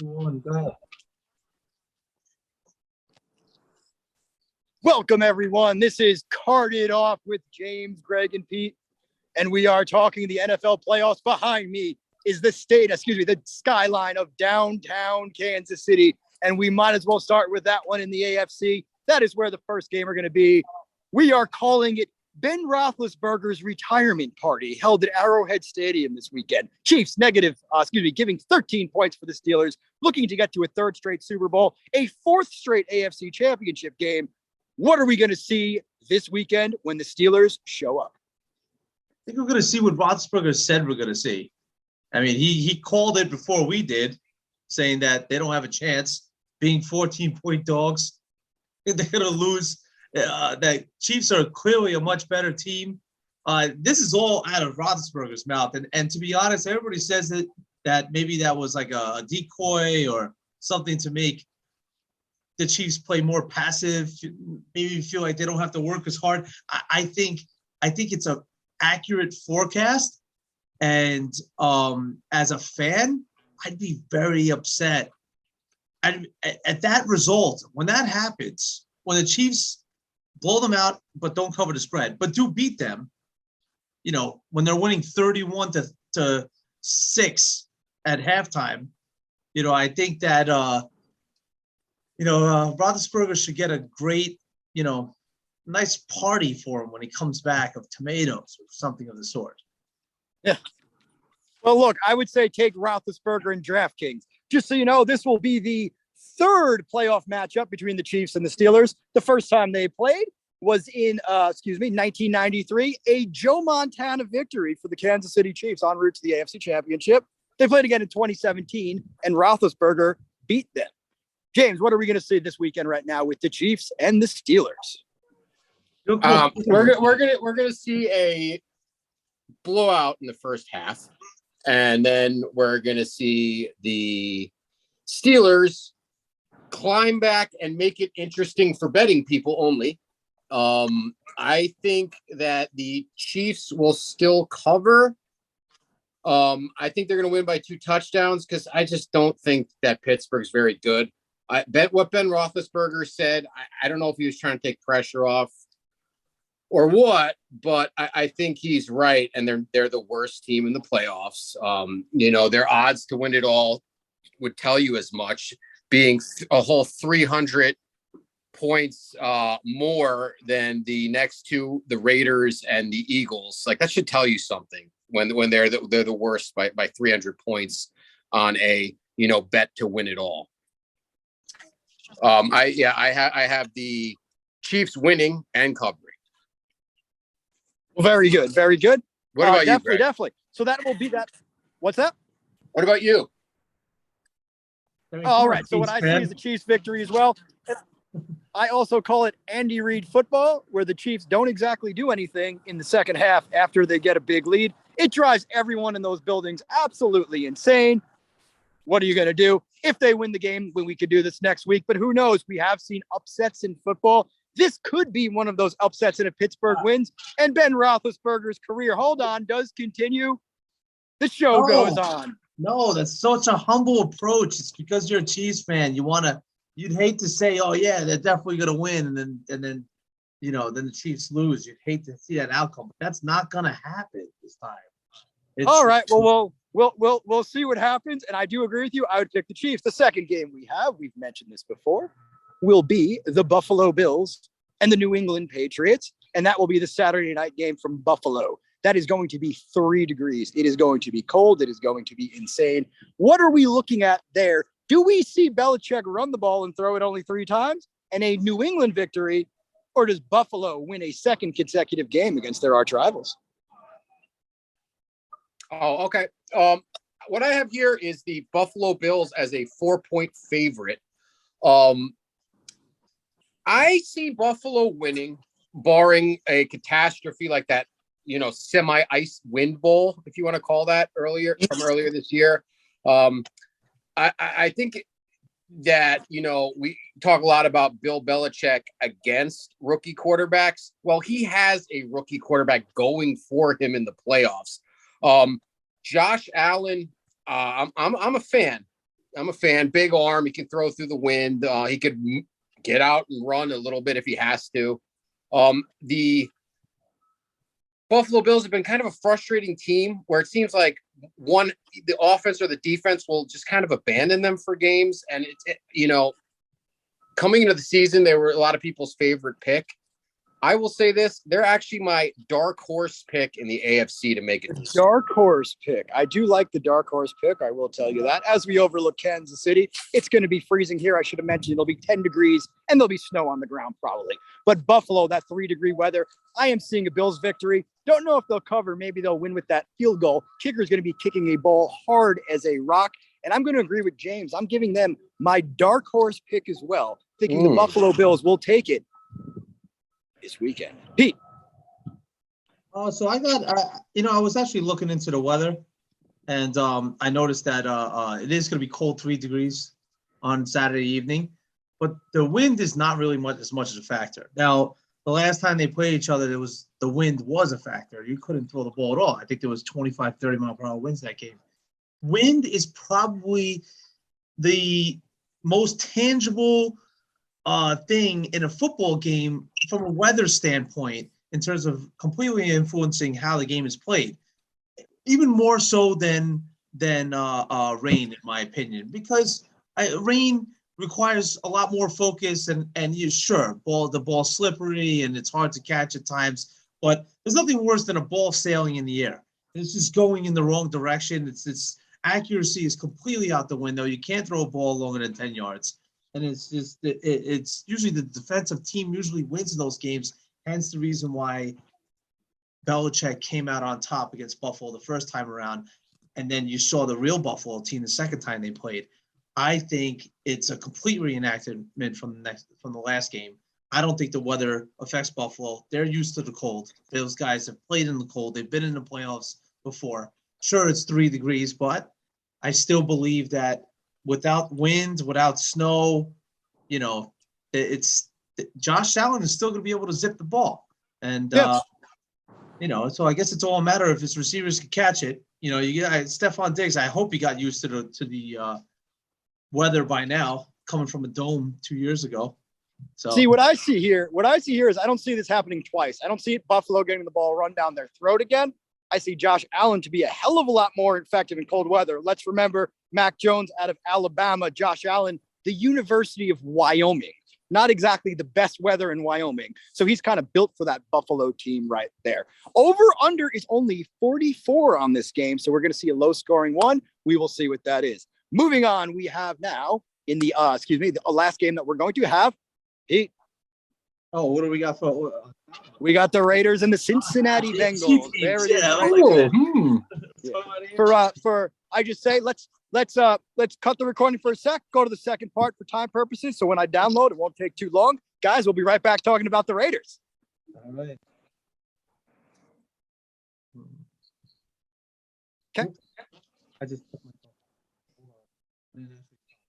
One, go ahead. Welcome, everyone. This is Carded Off with James, Greg, and Pete, and we are talking the NFL playoffs. Behind me is the skyline of downtown Kansas City, and we might as well start with that one in the AFC. That is where the first game are going to be. We are calling it Ben Roethlisberger's retirement party held at Arrowhead Stadium this weekend. Chiefs giving 13 points for the Steelers, looking to get to a third straight Super Bowl, a fourth straight AFC championship game. What are we going to see this weekend when the Steelers show up? I think we're going to see what Roethlisberger said we're going to see. I mean, he called it before we did, saying that they don't have a chance, being 14-point dogs. They're going to lose. The Chiefs are clearly a much better team. This is all out of Roethlisberger's mouth. And to be honest, everybody says that maybe that was like a decoy or something to make the Chiefs play more passive, maybe feel like they don't have to work as hard. I think it's an accurate forecast. And as a fan, I'd be very upset. And at that result, when that happens, when the Chiefs blow them out but don't cover the spread, but do beat them, when they're winning 31-6 at halftime, I think that Roethlisberger should get a great, nice party for him when he comes back of tomatoes or something of the sort. Yeah. Well, look, I would say take Roethlisberger and DraftKings. Just so you know, this will be the third playoff matchup between the Chiefs and the Steelers. The first time they played was in 1993, a Joe Montana victory for the Kansas City Chiefs en route to the AFC Championship. They played again in 2017, and Roethlisberger beat them. James, what are we going to see this weekend right now with the Chiefs and the Steelers? We're gonna see a blowout in the first half, and then we're gonna see the Steelers climb back and make it interesting for betting people only. I think that the Chiefs will still cover. I think they're going to win by 2 touchdowns because I just don't think that Pittsburgh's very good. I bet what Ben Roethlisberger said. I don't know if he was trying to take pressure off or what, but I think he's right, and they're the worst team in the playoffs. Their odds to win it all would tell you as much, being a whole 300 points more than the next two, the Raiders and the Eagles. Like, that should tell you something when they're the worst by 300 points on a bet to win it all. I have the Chiefs winning and covering. Well, very good, very good. What about you, Greg? Definitely. So that will be that. What's that? What about you? All right. So what I see is the Chiefs victory as well. I also call it Andy Reid football, where the Chiefs don't exactly do anything in the second half after they get a big lead. It drives everyone in those buildings absolutely insane. What are you going to do? If they win the game, when we could do this next week, but who knows? We have seen upsets in football. This could be one of those upsets if Pittsburgh wins, and Ben Roethlisberger's career, does continue. The show goes on. No, that's such a humble approach. It's because you're a Chiefs fan. You'd hate to say, oh yeah, they're definitely going to win, and then the Chiefs lose. You'd hate to see that outcome, but that's not going to happen this time. All right. Well, we'll see what happens, and I do agree with you. I would pick the Chiefs. The second game we've mentioned this before, will be the Buffalo Bills and the New England Patriots, and that will be the Saturday night game from Buffalo. That is going to be 3 degrees. It is going to be cold. It is going to be insane. What are we looking at there? Do we see Belichick run the ball and throw it only 3 times and a New England victory, or does Buffalo win a second consecutive game against their arch rivals? Oh, okay. What I have here is the Buffalo Bills as a 4-point favorite. I see Buffalo winning, barring a catastrophe like that, semi-ice wind bowl, if you want to call that, earlier this year. I think that, we talk a lot about Bill Belichick against rookie quarterbacks. Well, he has a rookie quarterback going for him in the playoffs. Josh Allen, I'm a fan. I'm a fan. Big arm. He can throw through the wind. He could get out and run a little bit if he has to. The Buffalo Bills have been kind of a frustrating team where it seems like the offense or the defense will just kind of abandon them for games. And coming into the season, they were a lot of people's favorite pick. I will say this: they're actually my dark horse pick in the AFC to make it. Dark horse pick. I do like the dark horse pick. I will tell you that. As we overlook Kansas City, it's going to be freezing here. I should have mentioned it'll be 10 degrees and there'll be snow on the ground probably. But Buffalo, that 3-degree weather, I am seeing a Bills victory. Don't know if they'll cover. Maybe they'll win with that field goal. Kicker is going to be kicking a ball hard as a rock. And I'm going to agree with James. I'm giving them my dark horse pick as well, thinking the Buffalo Bills will take it this weekend. Pete. So I got, I was actually looking into the weather, and I noticed that it is going to be cold 3 degrees on Saturday evening, but the wind is not really as much as a factor. Now, the last time they played each other, the wind was a factor. You couldn't throw the ball at all. I think there was 25, 30 mile per hour winds that game. Wind is probably the most tangible thing in a football game from a weather standpoint in terms of completely influencing how the game is played, even more so than rain, in my opinion, because rain requires a lot more focus and the ball's slippery and it's hard to catch at times, but there's nothing worse than a ball sailing in the air. It's just going in the wrong direction. Its accuracy is completely out the window. You can't throw a ball longer than 10 yards. And it's usually the defensive team usually wins in those games. Hence the reason why Belichick came out on top against Buffalo the first time around. And then you saw the real Buffalo team the second time they played. I think it's a complete reenactment from the last game. I don't think the weather affects Buffalo. They're used to the cold. Those guys have played in the cold. They've been in the playoffs before. Sure, it's 3 degrees, but I still believe that without wind, without snow, it's Josh Allen is still going to be able to zip the ball. And, Yes. So I guess it's all a matter if his receivers can catch it. You get Stephon Diggs. I hope he got used to the weather by now, coming from a dome 2 years ago. So See, what I see here is I don't see this happening twice. I don't see Buffalo getting the ball run down their throat again. I see Josh Allen to be a hell of a lot more effective in cold weather. Let's remember Mac Jones out of Alabama, Josh Allen, the University of Wyoming. Not exactly the best weather in Wyoming. So he's kind of built for that Buffalo team right there. Over under is only 44 on this game. So we're going to see a low scoring one. We will see what that is. Moving on, we have now in the last game that we're going to have. Pete. Oh, what do we got for? We got the Raiders and the Cincinnati Bengals. There it is. Right I just say let's cut the recording for a sec. Go to the second part for time purposes. So when I download, it won't take too long, guys. We'll be right back talking about the Raiders. All right. Okay. I just